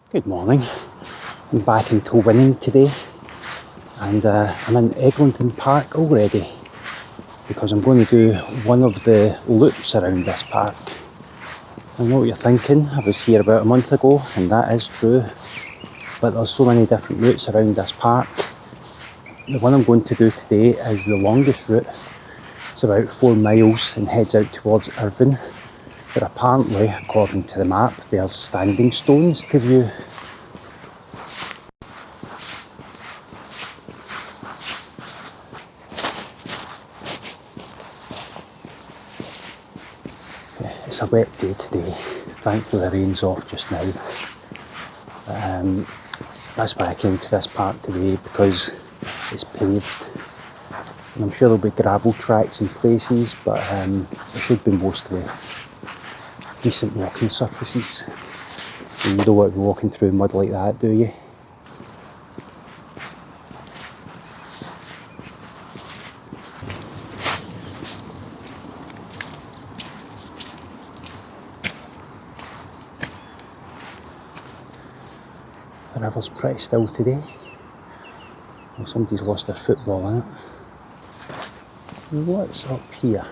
Good morning. I'm back in Kilwinning today and I'm in Eglinton Park already because I'm going to do one of the loops around this park. I know what you're thinking, I was here about a month ago and that is true, but there's so many different routes around this park. The one I'm going to do today is the longest route. It's about 4 miles and heads out towards Irvine, but apparently, according to the map, there's standing stones to view. It's a wet day today, thankfully the rain's off just now. That's why I came to this park today, because it's paved. And I'm sure there'll be gravel tracks in places, but there should be mostly decent walking surfaces. And you don't want to be walking through mud like that, do you? The river's pretty still today. Well, somebody's lost their football in it. What's up here?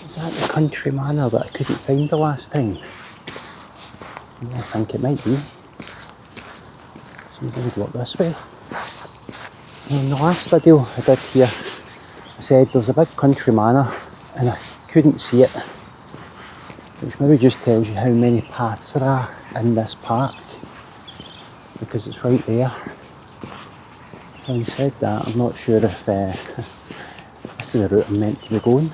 Is that the country manor that I couldn't find the last time? I think it might be. So we would look this way. In the last video I did here, I said there's a big country manor and I couldn't see it, which maybe just tells you how many paths there are in this park, because it's right there. Having said that, I'm not sure if this is the route I'm meant to be going.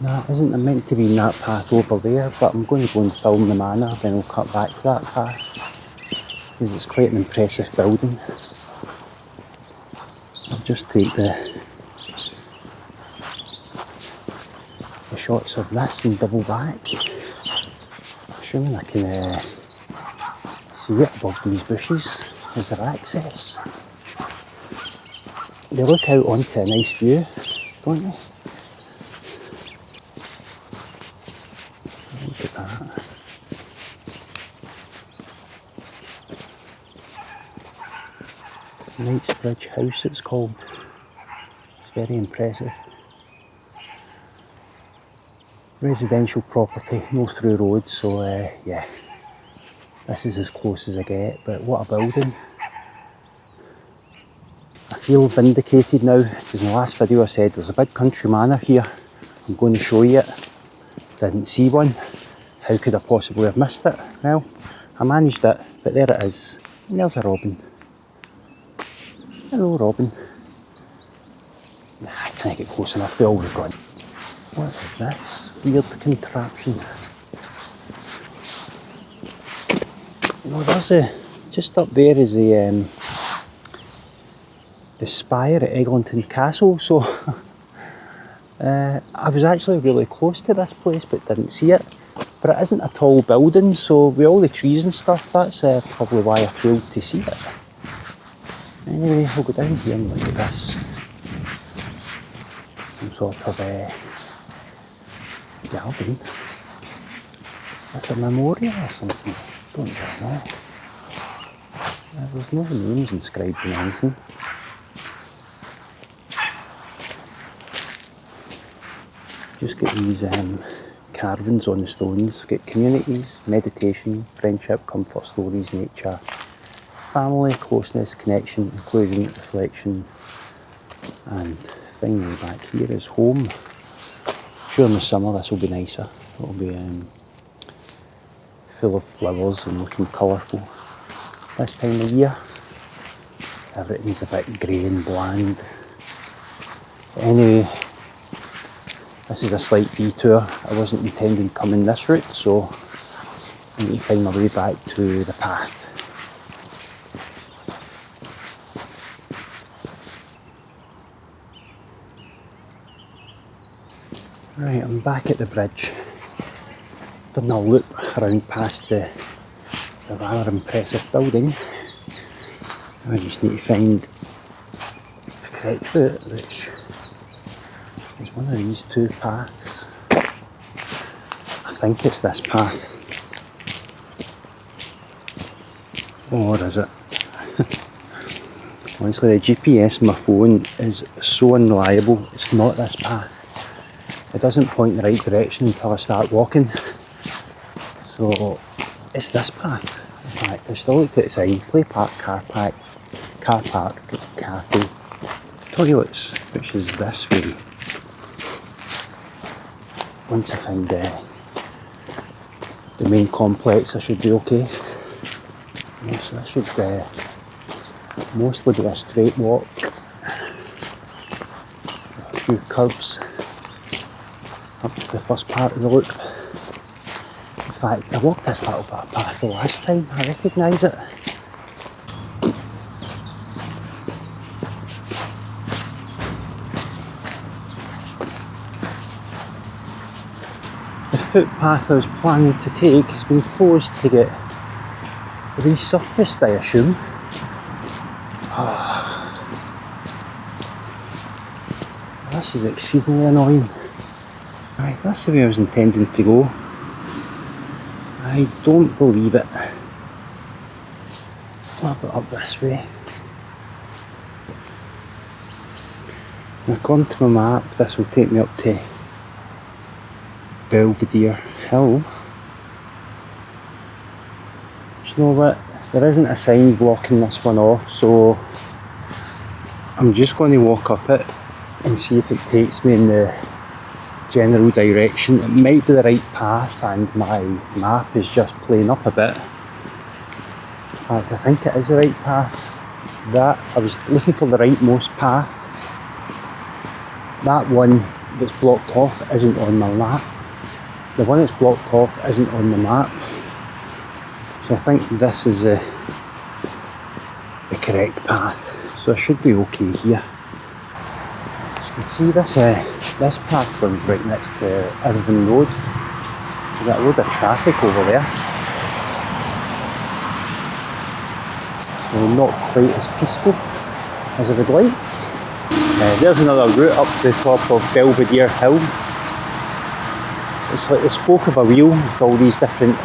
No, it isn't. I'm meant to be in that path over there, but I'm going to go and film the manor, then we'll cut back to that path, because it's quite an impressive building. I'll just take the shots of this and double back. Assuming I can see it above these bushes. Is there access? They look out onto a nice view, don't they? Look at that. Knightsbridge House it's called. It's very impressive. Residential property, no through roads, so yeah, this is as close as I get, but what a building. I feel vindicated now, because in the last video I said there's a big country manor here, I'm going to show you it. Didn't see one. How could I possibly have missed it? Well, I managed it, but there it is. And there's a robin. Hello robin. Nah, can I get close enough? They all were gone. What is this weird contraption? No, there's just up there is the spire at Eglinton Castle, so I was actually really close to this place but didn't see it. But it isn't a tall building, so with all the trees and stuff, that's probably why I failed to see it. Anyway, we'll go down here and look at this. Some sort of garden. Is this a memorial or something? Don't really know. There's no names inscribed in anything. Just get these carvings on the stones. Get communities, meditation, friendship, comfort, stories, nature, family, closeness, connection, inclusion, reflection, and finally back here is home. Sure, in the summer this will be nicer. It'll be full of flowers and looking colourful. This time of year, everything's a bit grey and bland. But anyway, this is a slight detour. I wasn't intending coming this route, so I need to find my way back to the path. Right, I'm back at the bridge. Done a loop around past the rather impressive building. I just need to find the correct route, which is one of these two paths. think it's this path. Or is it? Honestly, the GPS on my phone is so unreliable. It's not this path. It doesn't point in the right direction until I start walking. So it's this path. In fact, I still looked at the sign. Play park, car park, cafe, toilets, which is this way. Once I find the main complex, I should be okay. Yes, that should mostly be a straight walk. A few curbs up to the first part of the loop. In fact, I walked this little bit of path the last time, I recognise it. The footpath I was planning to take has been closed to get resurfaced, I assume. This is exceedingly annoying. Right, that's the way I was intending to go. I don't believe it. What about up this way? According to my map, this will take me up to Belvedere Hill. Do you know what? There isn't a sign blocking this one off, so I'm just going to walk up it and see if it takes me in the general direction. It might be the right path and my map is just playing up a bit. In fact, I think it is the right path. That, I was looking for the rightmost path. That one that's blocked off isn't on my map. The one that's blocked off isn't on the map. So I think this is the correct path. So I should be okay here. As you can see, this path runs right next to Irvine Road. We've got a load of traffic over there. So not quite as peaceful as I would like. There's another route up to the top of Belvedere Hill. It's like the spoke of a wheel with all these different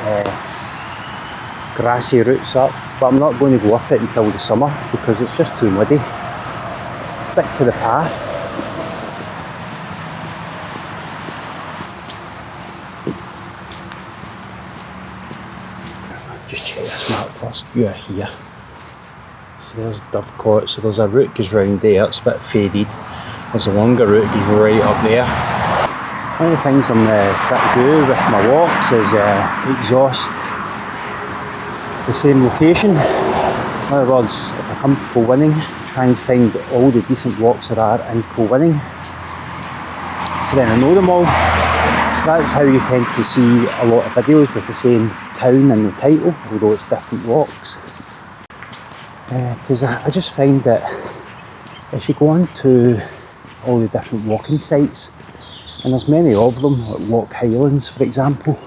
grassy routes up, but I'm not going to go up it until the summer because it's just too muddy. Stick to the path. Just check this map first. You are here. So there's Dovecot, so there's a route goes round there, it's a bit faded. There's a longer route goes right up there. One of the things I'm trying to do with my walks is exhaust the same location. In other words, if I come to Kilwinning, try and find all the decent walks there are in Kilwinning. So then I know them all. So that's how you tend to see a lot of videos with the same town in the title, although it's different walks. Because I just find that if you go on to all the different walking sites, and there's many of them, like Loch Highlands for example,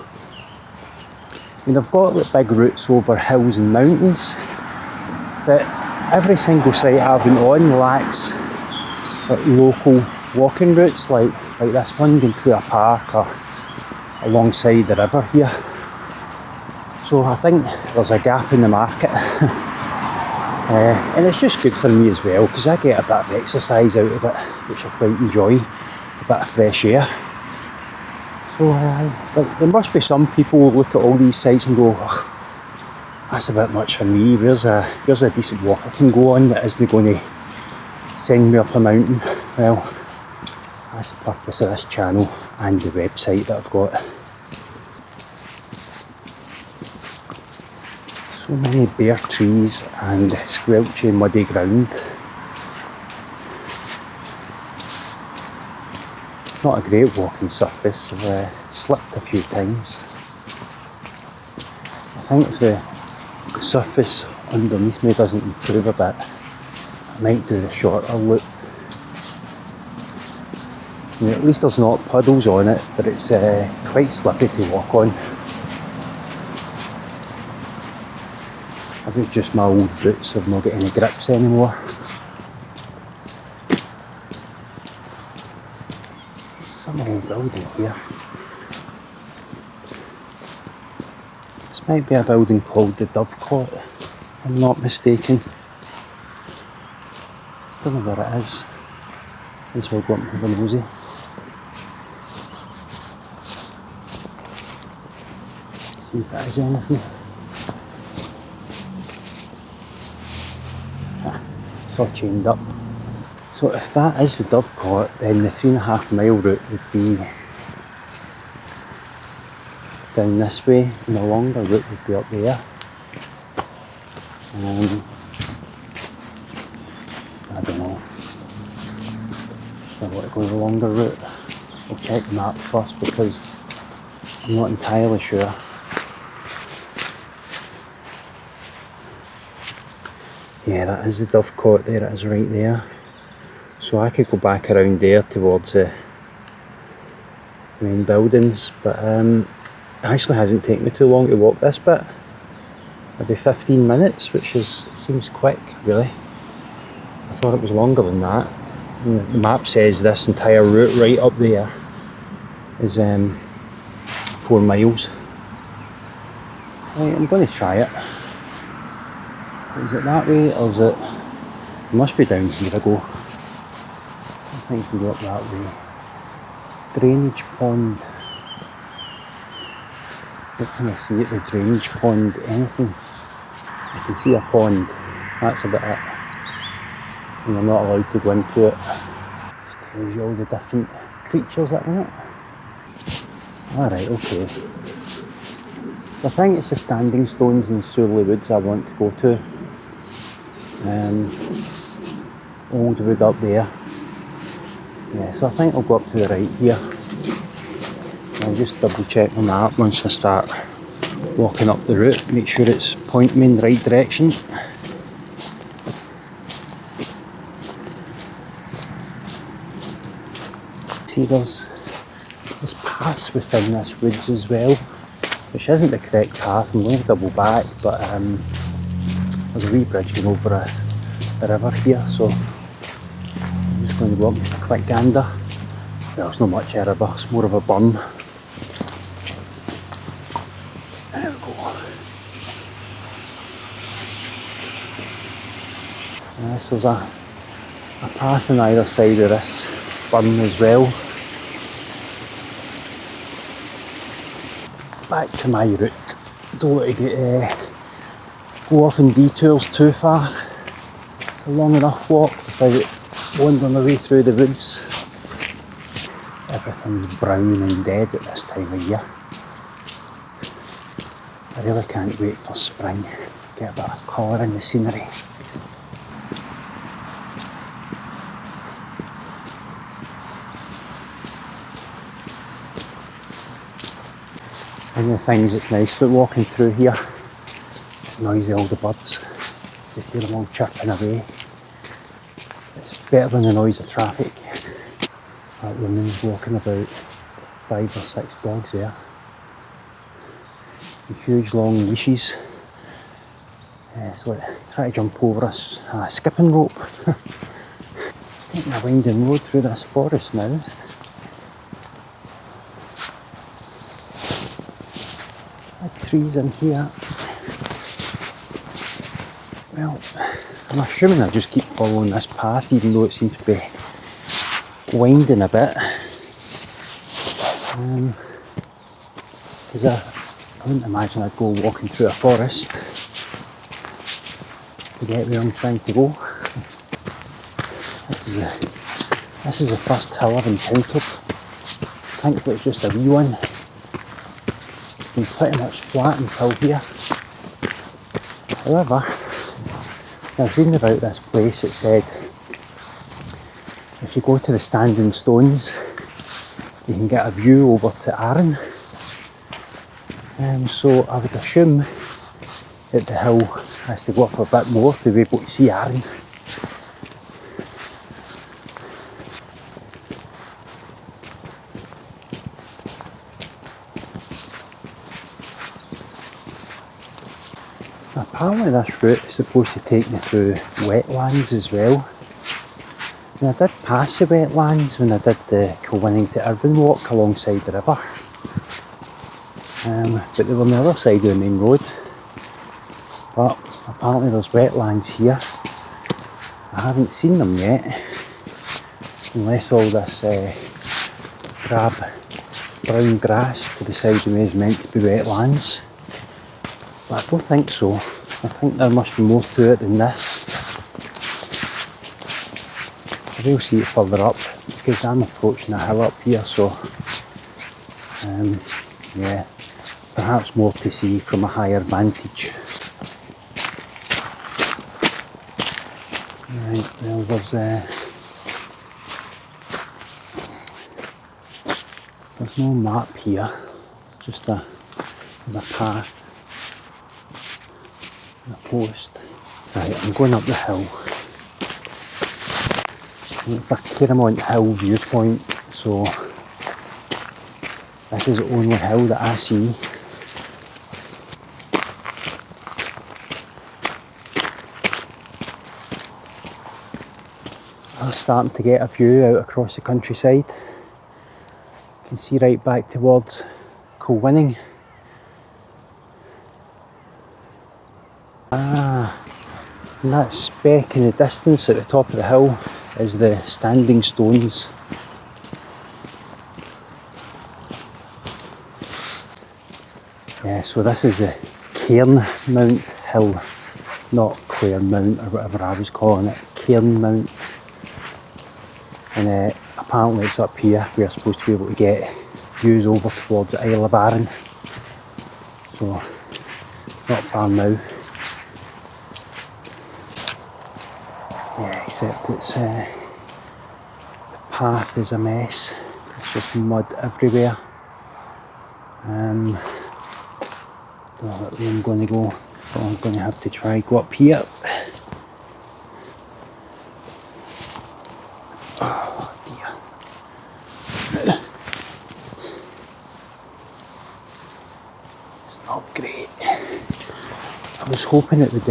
I mean, they've got like big routes over hills and mountains, but every single site I've been on lacks like local walking routes like this one going through a park or alongside the river here. So I think there's a gap in the market. And it's just good for me as well because I get a bit of exercise out of it, which I quite enjoy, a bit of fresh air. So there must be some people who look at all these sites and go, oh, that's a bit much for me, where's a decent walk I can go on that isn't going to send me up a mountain. Well, that's the purpose of this channel and the website that I've got. So many bare trees and squelchy muddy ground. It's not a great walking surface, I've slipped a few times. I think if the surface underneath me doesn't improve a bit, I might do the shorter loop. I mean, at least there's not puddles on it, but it's quite slippy to walk on. I think just my old boots have not got any grips anymore. Some old building here. This might be a building called the Dovecote, if I'm not mistaken. Don't know where it is. Might as well go up and have a nosy. See if it is anything. It's all chained up. So if that is the Dovecote, then the 3.5 mile route would be down this way, and the longer route would be up there. I don't know. I want to go the longer route. I'll check the map first because I'm not entirely sure. Yeah, that is the Dovecote there, it is right there. So I could go back around there towards the main buildings, but it actually hasn't taken me too long to walk this bit. Maybe 15 minutes, which seems quick, really. I thought it was longer than that. And the map says this entire route right up there is 4 miles. Right, I'm going to try it. Is it that way, or is it... It must be down here I go. I think I can go up that way. Drainage pond. What can I see at the drainage pond? Anything? I can see a pond. That's about it. And I'm not allowed to go into it. Just tells you all the different creatures that are in it. Alright, okay. So I think it's the Standing Stones and Surley Woods I want to go to. Old wood up there. Yeah, so I think I'll go up to the right here. I'll just double check my map once I start walking up the route, make sure it's pointing me in the right direction. See, there's paths within this woods as well, which isn't the correct path. I'm going to double back, but there's a wee bridge going over a river here, so I'm just going to go up a quick gander. Well, it's not much of a river, it's more of a burn. There we go. And there's a path on either side of this burn as well. Back to my route. Don't want to go off in detours too far. A long enough walk without wandering away through the woods. Everything's brown and dead at this time of year. I really can't wait for spring. Get a bit of colour in the scenery. One of the things that's nice about walking through here, the noise of all the birds. Just hear them all chirping away. It's better than the noise of traffic. That woman's walking about 5 or 6 dogs there. With huge long leashes. It's like trying to jump over a skipping rope. Taking a winding road through this forest now. Trees in here. Well, I'm assuming I just keep following this path even though it seems to be winding a bit. Because I wouldn't imagine I'd go walking through a forest to get where I'm trying to go. This is the first hill I've encountered. Thankfully it's just a wee one. Been pretty much flat until here. However, I was reading about this place. It said if you go to the Standing Stones, you can get a view over to Arran. So I would assume that the hill has to go up a bit more to be able to see Arran. Apparently this route is supposed to take me through wetlands as well. And I did pass the wetlands when I did the Kilwinning to Irvine walk alongside the river. but they were on the other side of the main road. But apparently there's wetlands here. I haven't seen them yet, unless all this drab brown grass to the side of me is meant to be wetlands. But I don't think so. I think there must be more to it than this. I will see it further up because I'm approaching a hill up here, so yeah, perhaps more to see from a higher vantage. Right, well there's no map here, just there's a path and a post. Right, I'm going up the hill. It's a Cairnmount Hill viewpoint, so this is the only hill that I see. I'm starting to get a view out across the countryside. You can see right back towards Kilwinning. And that speck in the distance at the top of the hill is the standing stones. Yeah, so this is the Cairnmount Hill, not Cairnmount or whatever I was calling it, Cairnmount. And apparently it's up here. We're supposed to be able to get views over towards the Isle of Arran. So, not far now. Yeah, except it's the path is a mess. It's just mud everywhere. Don't know what way I'm going to go. So I'm going to have to try go up here. Oh dear. It's not great. I was hoping it would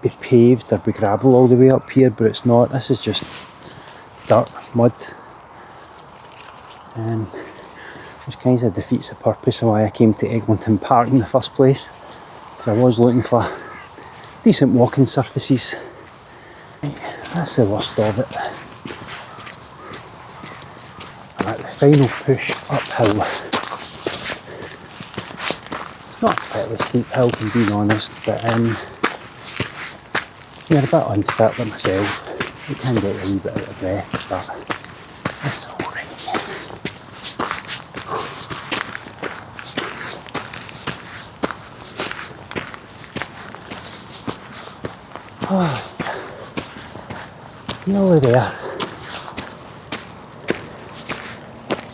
be paved or be gravel all the way up here, but it's not. This is just dirt, mud. Which kind of defeats the purpose of why I came to Eglinton Park in the first place. Because I was looking for decent walking surfaces. Right, that's the worst of it. I'm at the final push uphill. It's not a particularly steep hill, if I'm being honest, but you're a bit unfit like myself. You can get a wee bit out of breath, but it's alright. Oh, nearly there.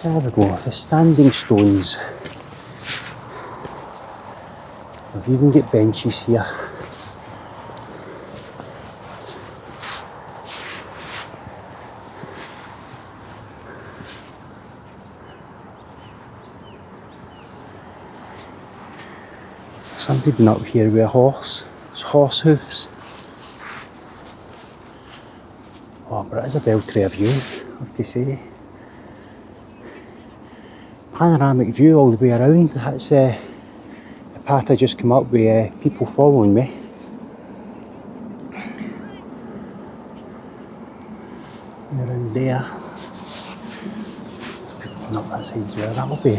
There we go, the standing stones. We've even got benches here. Somebody been up here with a horse. It's horse hoofs. Oh, but it is a belter of view, I have to say. Panoramic view all the way around. That's the path I just come up with people following me. Around there. People coming up that side as well. That'll be.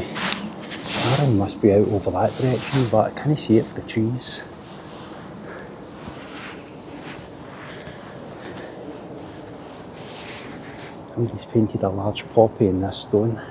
Aaron must be out over that direction, but I can't see it for the trees. Somebody's painted a large poppy in this stone.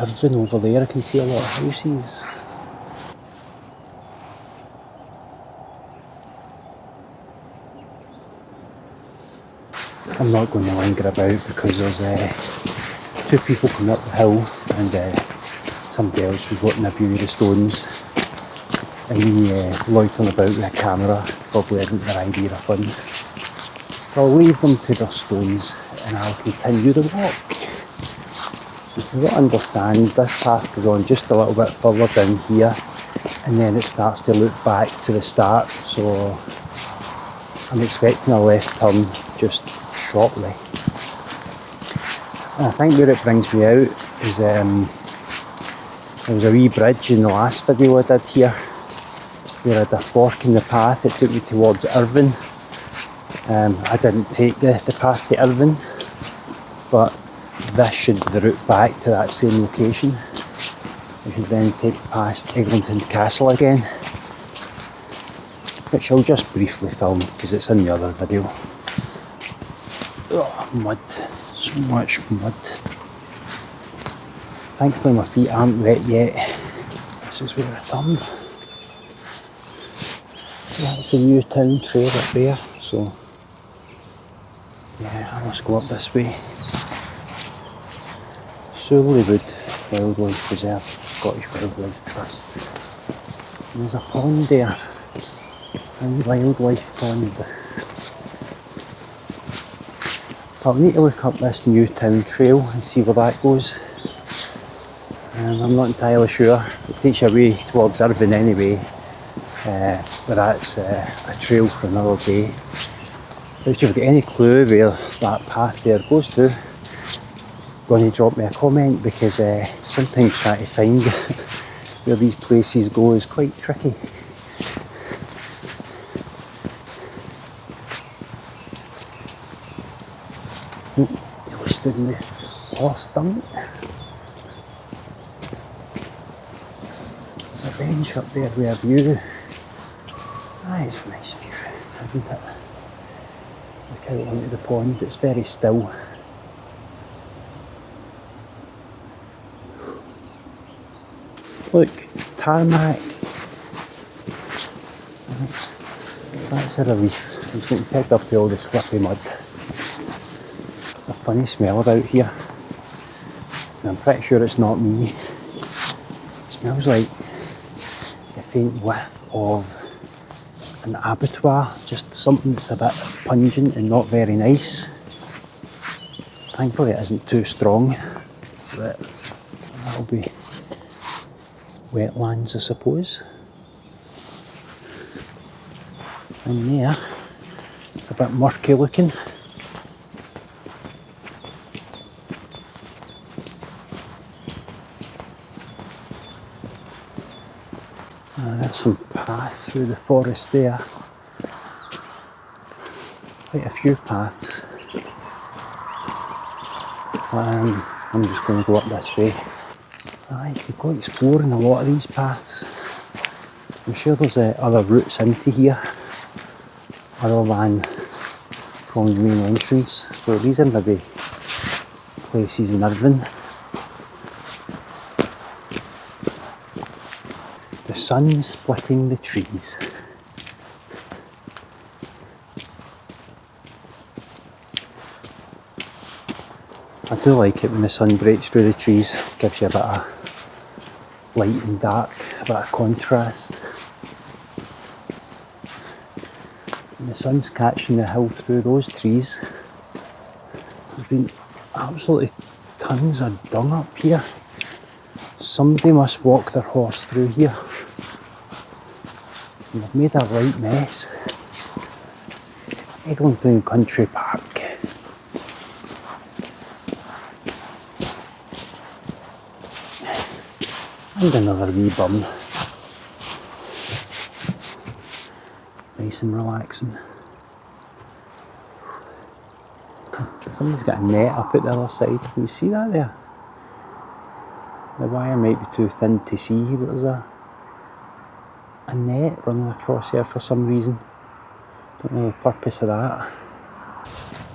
Irvine over there, I can see a lot of houses. I'm not going to linger about because there's two people coming up the hill and somebody else was wanting a view of the stones. And me loitering about with a camera probably isn't their idea of fun. So I'll leave them to their stones and I'll continue the walk. You've got to understand this path goes on just a little bit further down here and then it starts to loop back to the start, so I'm expecting a left turn just shortly. And I think where it brings me out is there was a wee bridge in the last video I did here where I had a fork in the path. It took me towards Irvine. I didn't take the path to Irvine, but this should be the route back to that same location. We should then take past Eglinton Castle again, which I'll just briefly film because it's in the other video. Oh, mud, so much mud. Thankfully my feet aren't wet yet. This is where I turned. That's the new town trail up there, so yeah, I must go up this way. Wood Wildlife Preserve, Scottish Wildlife Trust. And there's a pond there, a wildlife pond. I'll need to look up this new town trail and see where that goes. I'm not entirely sure. It takes you away towards Irvine anyway, but that's a trail for another day. If you've got any clue where that path there goes to, going to drop me a comment, because sometimes trying to find where these places go is quite tricky. Nearly stood in the horse dung. A bench up there with a view. Ah, it's a nice view, isn't it? Look out onto the pond, it's very still. Look, tarmac. That's a relief. I'm just getting picked up with all the slippy mud. There's a funny smell about here. And I'm pretty sure it's not me. It smells like the faint whiff of an abattoir. Just something that's a bit pungent and not very nice. Thankfully it isn't too strong. But that'll be wetlands, I suppose. And there, it's a bit murky looking. There's some paths through the forest there. Quite a few paths. I'm just going to go up this way. You can go exploring a lot of these paths. I'm sure there's other routes into here other than from the main entrance. So these are maybe places in Irvine. The sun splitting the trees. I do like it when the sun breaks through the trees. It gives you a bit of light and dark, a bit of contrast. And the sun's catching the hill through those trees. There's been absolutely tons of dung up here. Somebody must walk their horse through here. And they've made a right mess. Eglinton Country Park. And another wee bum. Nice and relaxing. Somebody's got a net up at the other side. Can you see that there? The wire might be too thin to see, but there's a net running across here for some reason. Don't know the purpose of that.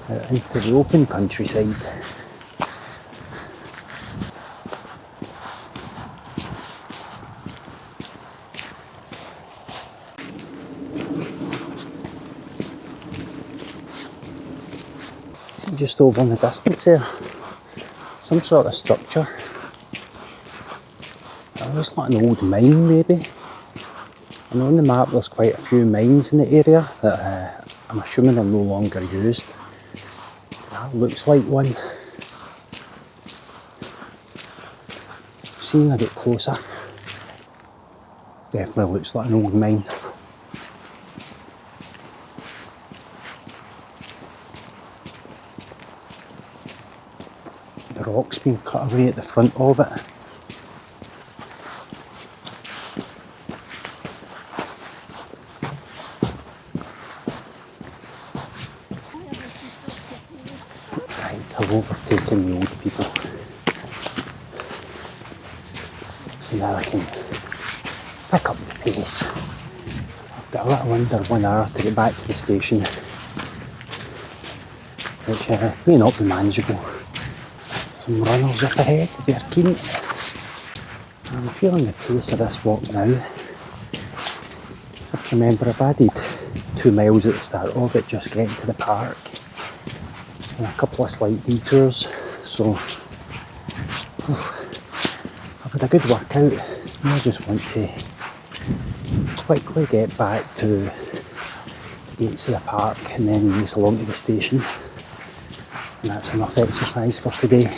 Out into the open countryside. Just over in the distance there, some sort of structure. It looks like an old mine maybe. I know on the map there's quite a few mines in the area that I'm assuming they're no longer used. That looks like one. Seeing a bit closer, definitely looks like an old mine. The rock's been cut away at the front of it. Right, I've overtaken the old people. So now I can pick up the pace. I've got a little under 1 hour to get back to the station, which may not be manageable. Some runners up ahead, they're keen. I'm feeling the pace of this walk now. I have to remember I've added 2 miles at the start of it, just getting to the park, and a couple of slight detours, so I've had a good workout. And I just want to quickly get back to the gates of the park and then race along to the station, and that's enough exercise for today.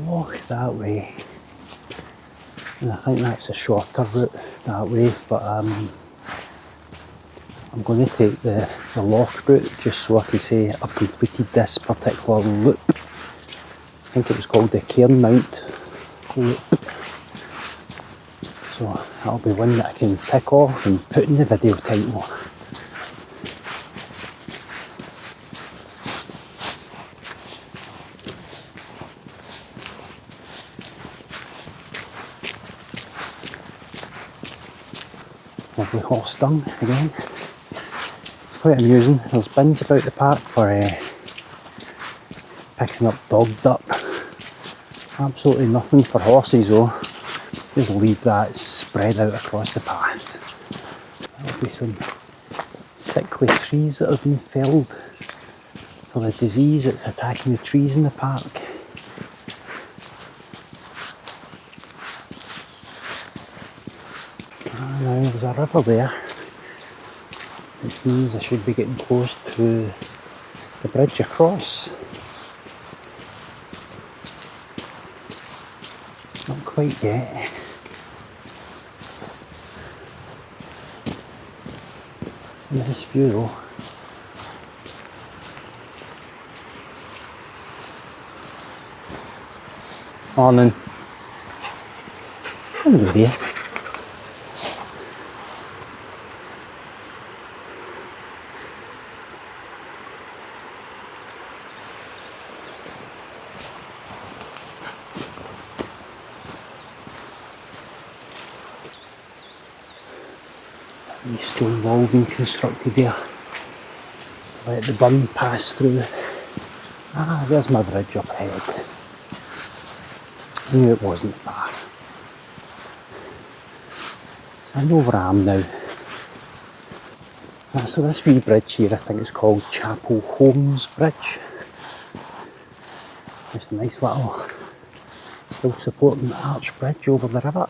Walk that way, and I think that's a shorter route that way, but I'm going to take the loch route just so I can say I've completed this particular loop. I think it was called the Cairnmount loop, so that'll be one that I can tick off and put in the video title. Lovely horse dung again. It's quite amusing. There's bins about the park for picking up dog dup. Absolutely nothing for horses though. Just leave that spread out across the path. There'll be some sickly trees that have been felled for the disease that's attacking the trees in the park. Now there's a river there, which means I should be getting close to the bridge across. Not quite yet. It's a nice view though. Morning. Hello there. New stone wall being constructed there to let the burn pass through. Ah, there's my bridge up ahead. I knew it wasn't far. So I know where I am now. So this wee bridge here, I think it's called Chapel Holmes Bridge. It's a nice little, still supporting arch bridge over the river.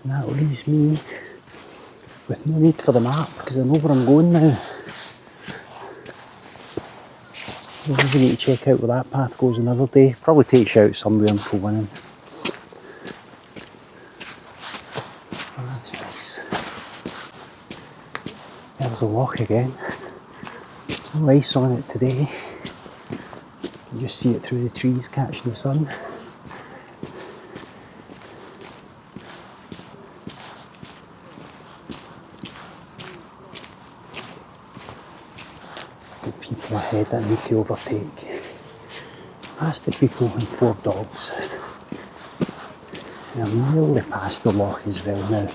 And that leaves me with no need for the map because I know where I'm going now. So I need to check out where that path goes another day. Probably takes you out somewhere in Kilwinning. Oh, that's nice. There's the loch again. There's no ice on it today. You can just see it through the trees catching the sun. People ahead that I need to overtake. Past the people and 4 dogs. And I'm nearly past the loch as well now.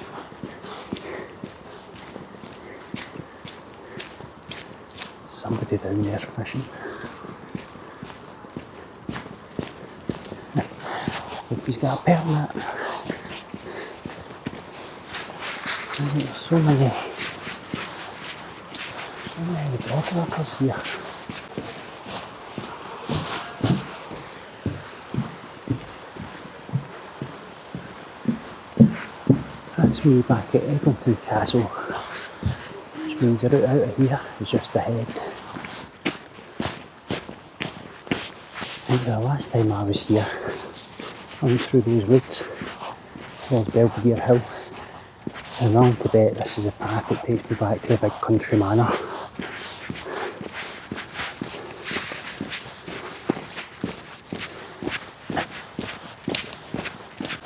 Somebody down there fishing. Hope he's got a permit. There's so many dog walkers here. That's me back at Eglinton Castle, which means the route out of here is just ahead. I think the last time I was here, I went through those woods towards Belvedere Hill, and I'm willing to bet this is a path that takes me back to the big country manor.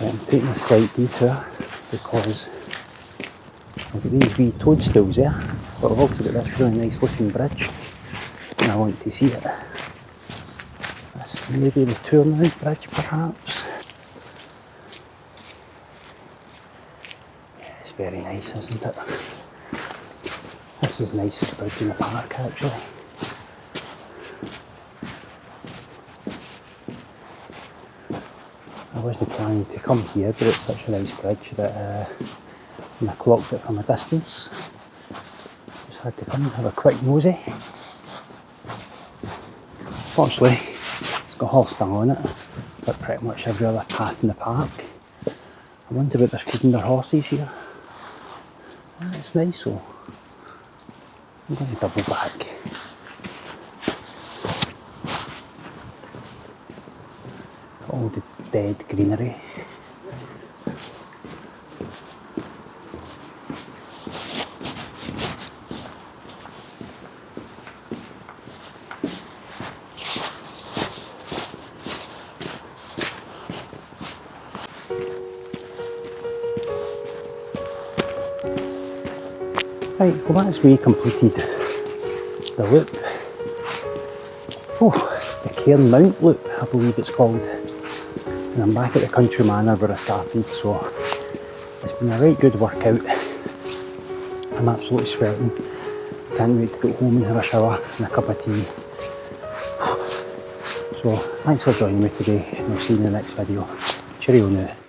I'm taking a slight detour because I've got these wee toadstools there, but I've also got this really nice looking bridge and I want to see it. This may be the Tournament Bridge perhaps. Yeah, it's very nice, isn't it? This is the nicest bridge in the park actually. I wasn't planning to come here, but it's such a nice bridge that when I clocked it from a distance, just had to come and have a quick nosy. Fortunately, it's got horse dung on it, but pretty much every other path in the park. I wonder about they're feeding their horses here. It's nice though. I'm going to double back. All the dead greenery. Right, well that's me completed the loop. Oh, the Cairnmount loop, I believe it's called. And I'm back at the country manor where I started, so it's been a right good workout. I'm absolutely sweating. Can't wait to go home and have a shower and a cup of tea. So thanks for joining me today, and I'll see you in the next video. Cheerio now.